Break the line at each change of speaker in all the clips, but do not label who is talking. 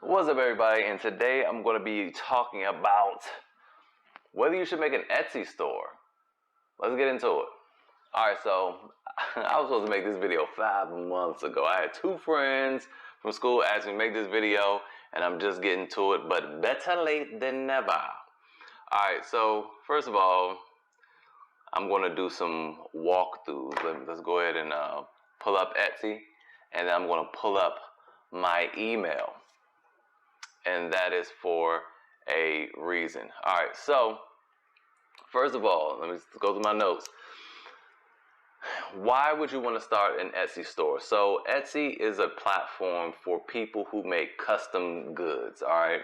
What's up, everybody? And today I'm going to be talking about whether you should make an Etsy store. Let's get into it. Alright, so I was supposed to make this video 5 months ago. I had 2 friends from school ask me to make this video, and I'm just getting to it, but better late than never. Alright, so first of all, I'm going to do some walkthroughs. Let's go ahead and pull up Etsy, and then I'm going to pull up my email. And that is for a reason. Alright, so first of all, let me go through my notes. Why would you want to start an Etsy store? So Etsy is a platform for people who make custom goods. Alright,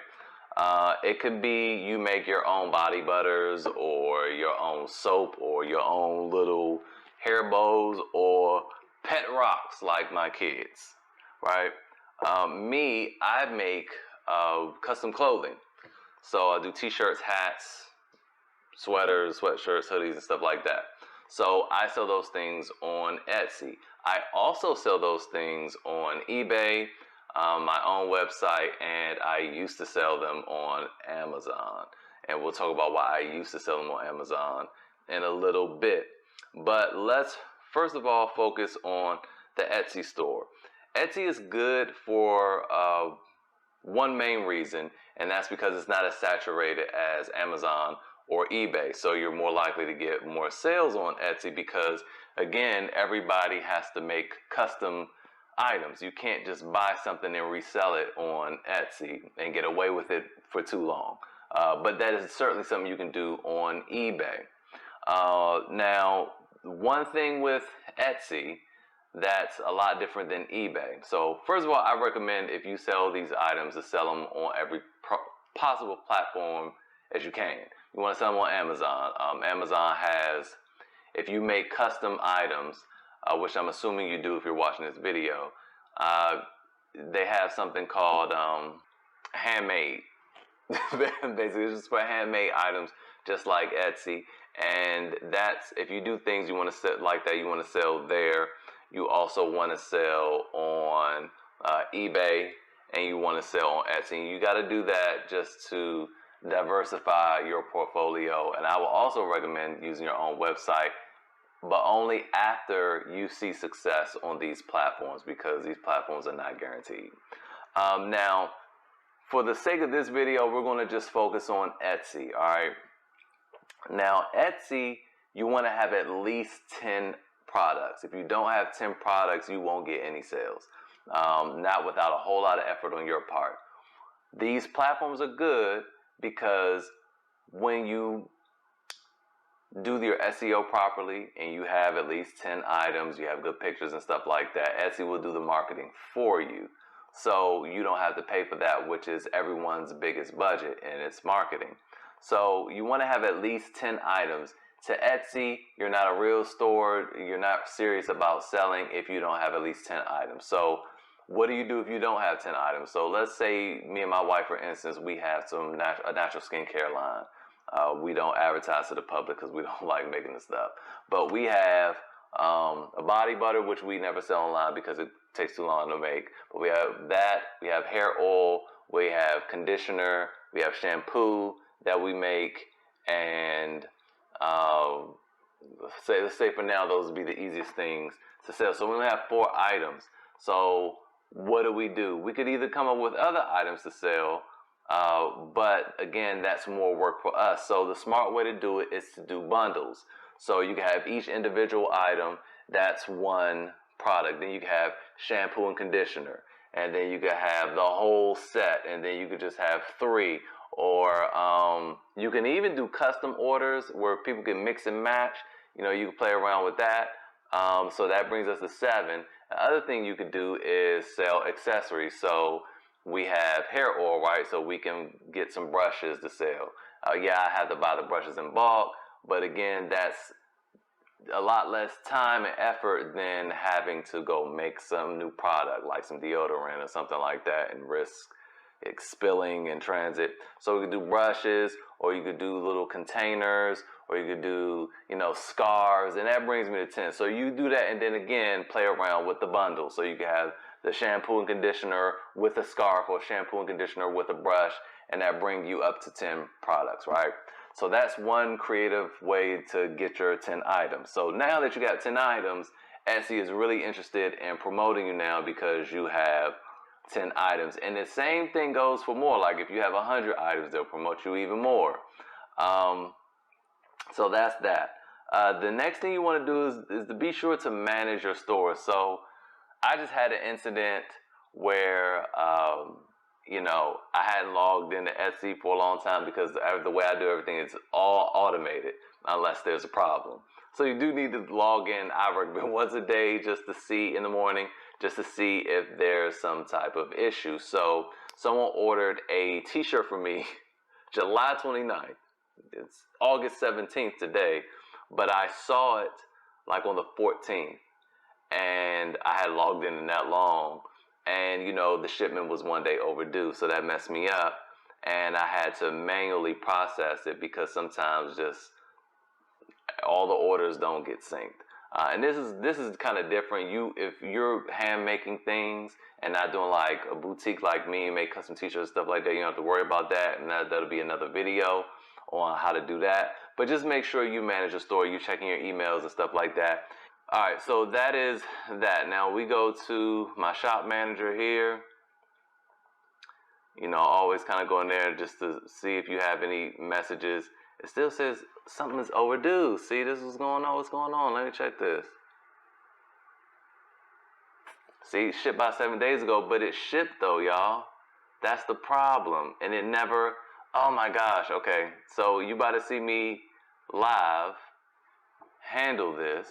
it could be you make your own body butters, or your own soap, or your own little hair bows, or pet rocks like my kids. Right? I make custom clothing. So I do t-shirts, hats, sweaters, sweatshirts, hoodies, and stuff like that. So I sell those things on Etsy. I also sell those things on eBay, my own website, and I used to sell them on Amazon. And we'll talk about why I used to sell them on Amazon in a little bit. But let's first of all focus on the Etsy store. Etsy is good for one main reason, and that's because it's not as saturated as Amazon or eBay. So you're more likely to get more sales on Etsy because, again, everybody has to make custom items. You can't just buy something and resell it on Etsy and get away with it for too long. But that is certainly something you can do on eBay. Now, one thing with Etsy that's a lot different than eBay. So first of all, I recommend, if you sell these items, to sell them on every possible platform as you can. You want to sell them on Amazon. Amazon has, if you make custom items, which I'm assuming you do if you're watching this video, they have something called handmade. Basically, it's just for handmade items, just like Etsy. And that's, if you do things you want to sell like that, you want to sell there. You also want to sell on eBay, and you want to sell on Etsy. You got to do that just to diversify your portfolio. And I will also recommend using your own website, but only after you see success on these platforms, because these platforms are not guaranteed. Now, for the sake of this video, we're going to just focus on Etsy. All right. Now, Etsy, you want to have at least 10 products. If you don't have 10 products, you won't get any sales. Not without a whole lot of effort on your part. These platforms are good because when you do your SEO properly and you have at least 10 items, you have good pictures and stuff like that, Etsy will do the marketing for you. So you don't have to pay for that, which is everyone's biggest budget, and it's marketing. So you want to have at least 10 items. To Etsy, you're not a real store, you're not serious about selling if you don't have at least 10 items. So what do you do if you don't have 10 items? So let's say me and my wife, for instance, we have a natural skincare line. We don't advertise to the public because we don't like making the stuff. But we have a body butter, which we never sell online because it takes too long to make. But we have that, we have hair oil, we have conditioner, we have shampoo that we make, and let's say for now those would be the easiest things to sell. So we only have 4 items. So what do? We could either come up with other items to sell, but again, that's more work for us. So the smart way to do it is to do bundles. So you can have each individual item, that's one product. Then you can have shampoo and conditioner, and then you could have the whole set, and then you could just have 3. Or you can even do custom orders where people can mix and match. You know, you can play around with that. So that brings us to 7. The other thing you could do is sell accessories. So we have hair oil, right? So we can get some brushes to sell. Yeah, I have to buy the brushes in bulk, but again, that's a lot less time and effort than having to go make some new product, like some deodorant or something like that, and risk spilling in transit. So we could do brushes, or you could do little containers, or you could do, you know, scarves, and that brings me to 10. So you do that, and then again play around with the bundle. So you can have the shampoo and conditioner with a scarf, or shampoo and conditioner with a brush, and that bring you up to 10 products, right? So that's one creative way to get your 10 items. So now that you got 10 items, Etsy is really interested in promoting you now because you have 10 items. And the same thing goes for more. Like if you have 100 items, they'll promote you even more. So that's that. The next thing you want to do is to be sure to manage your store. So I just had an incident where, I hadn't logged into Etsy for a long time because the way I do everything is all automated unless there's a problem. So you do need to log in, I recommend once a day just to see in the morning, just to see if there's some type of issue. So someone ordered a t-shirt for me July 29th. It's August 17th today, but I saw it like on the 14th, and I had logged in that long, and the shipment was one day overdue, so that messed me up, and I had to manually process it because sometimes just all the orders don't get synced. And this is kind of different. If you're hand making things and not doing like a boutique like me and make custom t-shirts, stuff like that, you don't have to worry about that, and that'll be another video on how to do that. But just make sure you manage your store, you checking your emails and stuff like that. All right, so that is that. Now we go to my shop manager here. Always kind of go in there just to see if you have any messages. It still says something is overdue. See, this is going on. What's going on? Let me check this. See, it shipped about 7 days ago, but it shipped though, y'all. That's the problem. And it never, oh my gosh, okay. So you about to see me live handle this.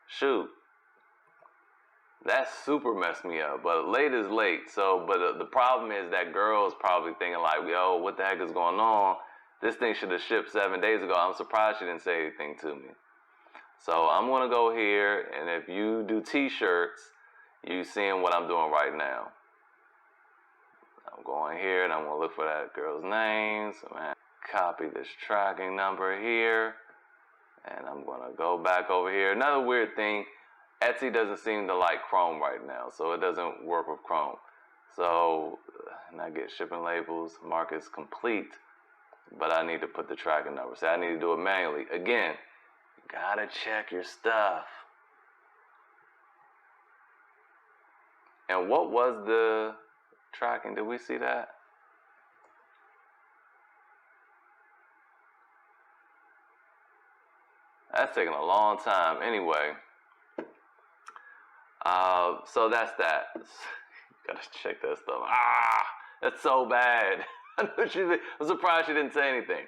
Shoot. That super messed me up, but late is late. So, but the problem is that girl is probably thinking like, yo, what the heck is going on? This thing should have shipped 7 days ago. I'm surprised she didn't say anything to me. So I'm gonna go here, and if you do t-shirts, you seeing what I'm doing right now. I'm going here, and I'm gonna look for that girl's name. So man, copy this tracking number here, and I'm gonna go back over here. Another weird thing, Etsy doesn't seem to like Chrome right now, so it doesn't work with Chrome. So, and I get shipping labels, mark as complete, but I need to put the tracking number. So I need to do it manually. Again, you gotta check your stuff. And what was the tracking? Did we see that? That's taking a long time. Anyway. So that's that. Gotta check that stuff. That's so bad. I'm surprised she didn't say anything.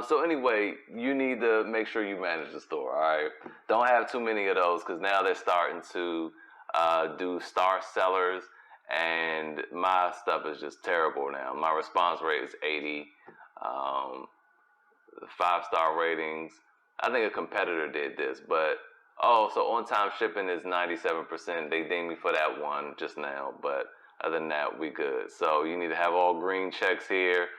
So anyway, you need to make sure you manage the store, all right? Don't have too many of those, because now they're starting to do star sellers, and my stuff is just terrible now. My response rate is 80, 5-star ratings. I think a competitor did this, but so on-time shipping is 97%. They dinged me for that one just now, but other than that, we good. So you need to have all green checks here.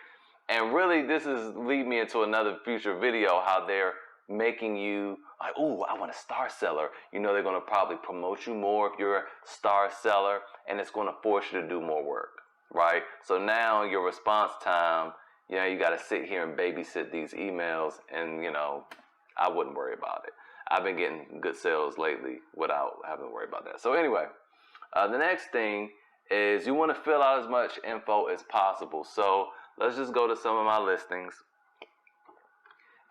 And really, this is lead me into another future video, how they're making you like, ooh, I want a star seller. They're gonna probably promote you more if you're a star seller, and it's gonna force you to do more work, right? So now your response time, you gotta sit here and babysit these emails, and I wouldn't worry about it. I've been getting good sales lately without having to worry about that. So anyway, the next thing is you want to fill out as much info as possible. So let's just go to some of my listings,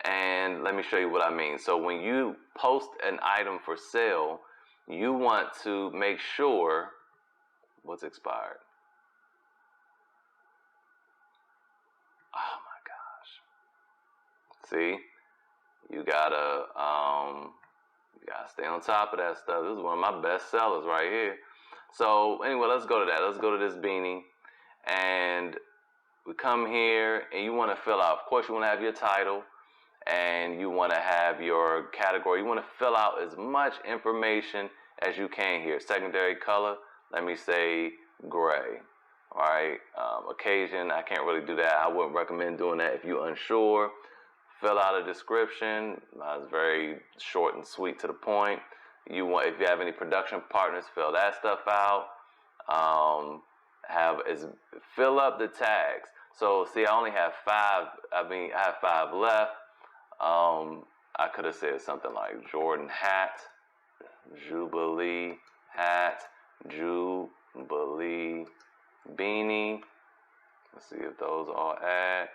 and let me show you what I mean. So when you post an item for sale, you want to make sure what's expired. Oh my gosh. See? You gotta stay on top of that stuff. This is one of my best sellers right here. So anyway, let's go to that. Let's go to this beanie, and we come here, and you want to fill out. Of course, you want to have your title, and you want to have your category. You want to fill out as much information as you can here. Secondary color, let me say gray. All right. Occasion, I can't really do that. I wouldn't recommend doing that if you're unsure. fill out a description. It's very short and sweet to the point. If you have any production partners, fill that stuff out. Fill up the tags. So see, I only have 5. I have 5 left. I could have said something like Jordan hat, Jubilee hat, Jubilee beanie. Let's see if those all add.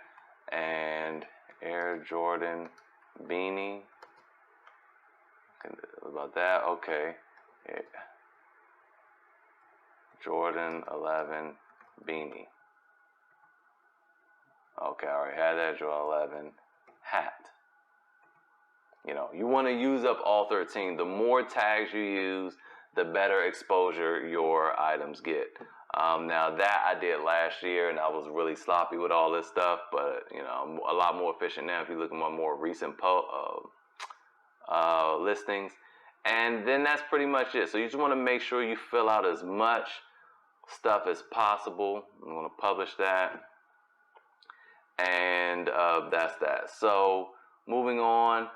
And Air Jordan beanie. About that, okay. Yeah. Jordan 11 beanie. Okay, I already had that. Jordan 11 hat. You know, you want to use up all 13. The more tags you use, the better exposure your items get. Now that I did last year, and I was really sloppy with all this stuff, but you know, I'm a lot more efficient now if you look at my more recent listings. And then that's pretty much it. So you just want to make sure you fill out as much stuff as possible. I'm going to publish that. And that's that. So moving on.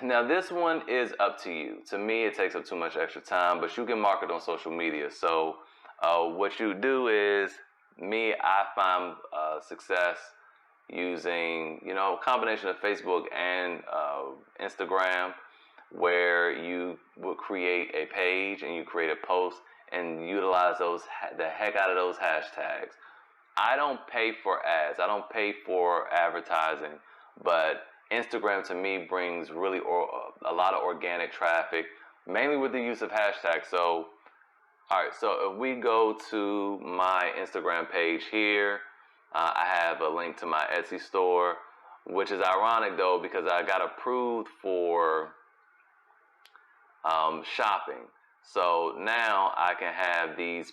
Now this one is up to you. To me, it takes up too much extra time, but you can market on social media. So what you do is, I find success using, you know, a combination of Facebook and Instagram, where you will create a page and you create a post and utilize the heck out of those hashtags. I don't pay for ads. I don't pay for advertising, but Instagram to me brings really a lot of organic traffic, mainly with the use of hashtags. So, all right, so if we go to my Instagram page here, I have a link to my Etsy store, which is ironic though, because I got approved for shopping. So now I can have these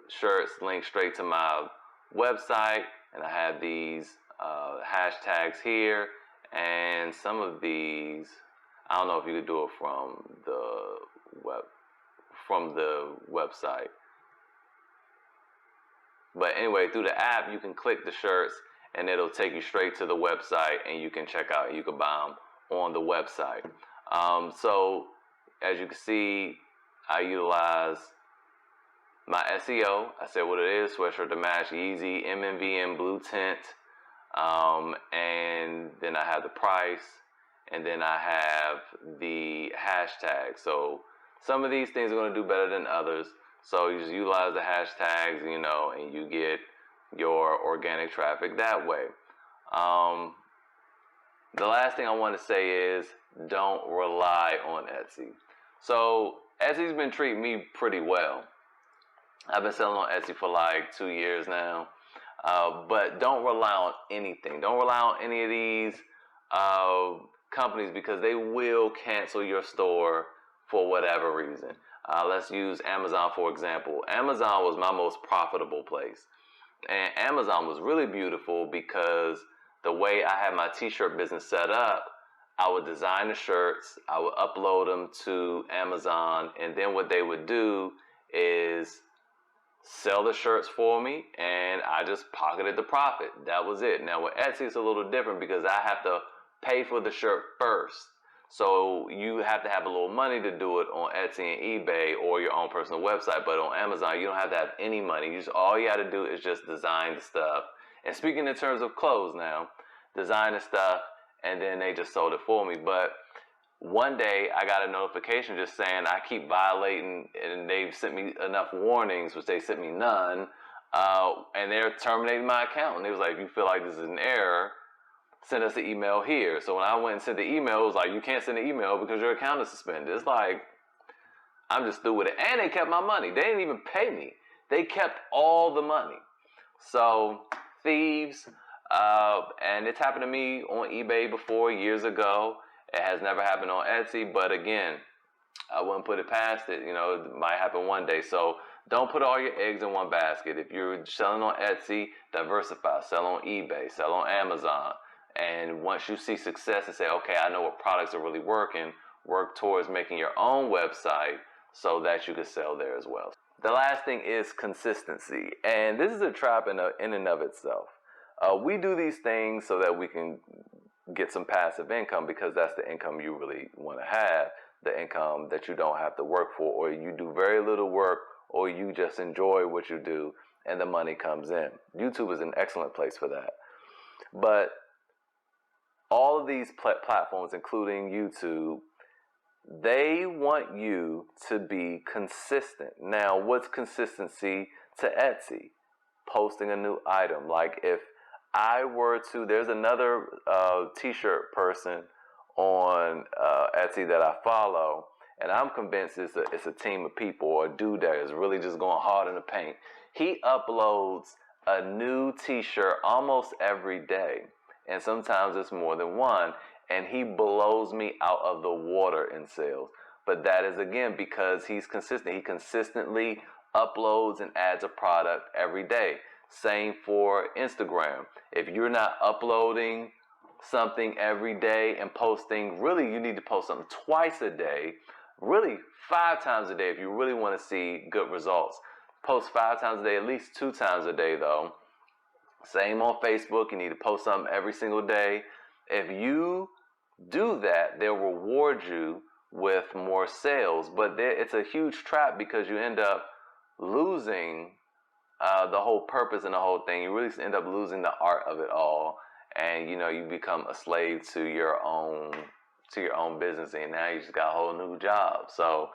shirts linked straight to my website, and I have these hashtags here, and some of these, I don't know if you could do it from the website. But anyway, through the app, you can click the shirts and it'll take you straight to the website, and you can check out, you can buy them on the website. So as you can see, I utilize my SEO. I said what it is: sweatshirt to match, Yeezy, MNVM blue tint. And then I have the price, and then I have the hashtag. So some of these things are going to do better than others. So you just utilize the hashtags, you know, and you get your organic traffic that way. The last thing I want to say is, don't rely on Etsy. So Etsy's been treating me pretty well. I've been selling on Etsy for like 2 years now. But don't rely on anything. Don't rely on any of these companies, because they will cancel your store for whatever reason. Let's use Amazon for example. Amazon was my most profitable place. And Amazon was really beautiful because the way I had my t-shirt business set up, I would design the shirts, I would upload them to Amazon, and then what they would do is sell the shirts for me, and I just pocketed the profit. That was it. Now with Etsy, it's a little different because I have to pay for the shirt first. So you have to have a little money to do it on Etsy and eBay or your own personal website. But on Amazon, you don't have to have any money. All you have to do is just design the stuff. And speaking in terms of clothes now, design the stuff, and then they just sold it for me. But one day I got a notification just saying I keep violating, and they've sent me enough warnings, which they sent me none, and they're terminating my account. And they was like, if you feel like this is an error, send us an email here. So when I went and sent the email, it was like, you can't send an email because your account is suspended. It's like, I'm just through with it. And they kept my money. They didn't even pay me. They kept all the money. So thieves, and it's happened to me on eBay before years ago. It has never happened on Etsy, but again, I wouldn't put it past it. You know, it might happen one day. So don't put all your eggs in one basket. If you're selling on Etsy, diversify. Sell on eBay. Sell on Amazon. And once you see success and say, okay, I know what products are really working, work towards making your own website so that you can sell there as well. The last thing is consistency. And this is a trap in and of itself. We do these things so that we can get some passive income, because that's the income you really want to have, the income that you don't have to work for, or you do very little work, or you just enjoy what you do and the money comes in. YouTube is an excellent place for that. But all of these platforms, including YouTube, they want you to be consistent. Now, what's consistency to Etsy? Posting a new item. Like if I were to, there's another t-shirt person on Etsy that I follow, and I'm convinced it's a team of people, or a dude that is really just going hard in the paint. He uploads a new t-shirt almost every day, and sometimes it's more than one, and he blows me out of the water in sales. But that is, again, because he's consistent. He consistently uploads and adds a product every day. Same for Instagram. If you're not uploading something every day and posting, really you need to post something twice a day, really 5 times a day if you really want to see good results. Post 5 times a day, at least 2 times a day though. Same on Facebook, you need to post something every single day. If you do that, they'll reward you with more sales. But it's a huge trap, because you end up losing the whole purpose and the whole thing. You really end up losing the art of it all, and you become a slave to your own business, and now you just got a whole new job. So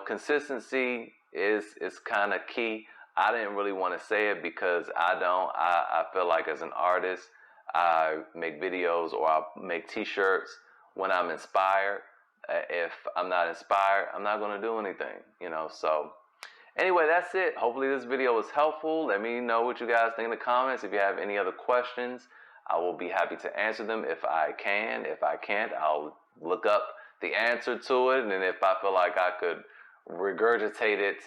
consistency is kind of key. I didn't really want to say it because I feel like as an artist, I make videos or I make t-shirts when I'm inspired. If I'm not inspired, I'm not going to do anything, so anyway, that's it. Hopefully this video was helpful. Let me know what you guys think in the comments. If you have any other questions, I will be happy to answer them if I can. If I can't, I'll look up the answer to it, and then if I feel like I could regurgitate it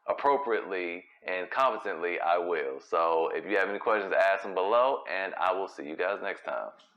appropriately and competently, I will. So if you have any questions, ask them below, and I will see you guys next time.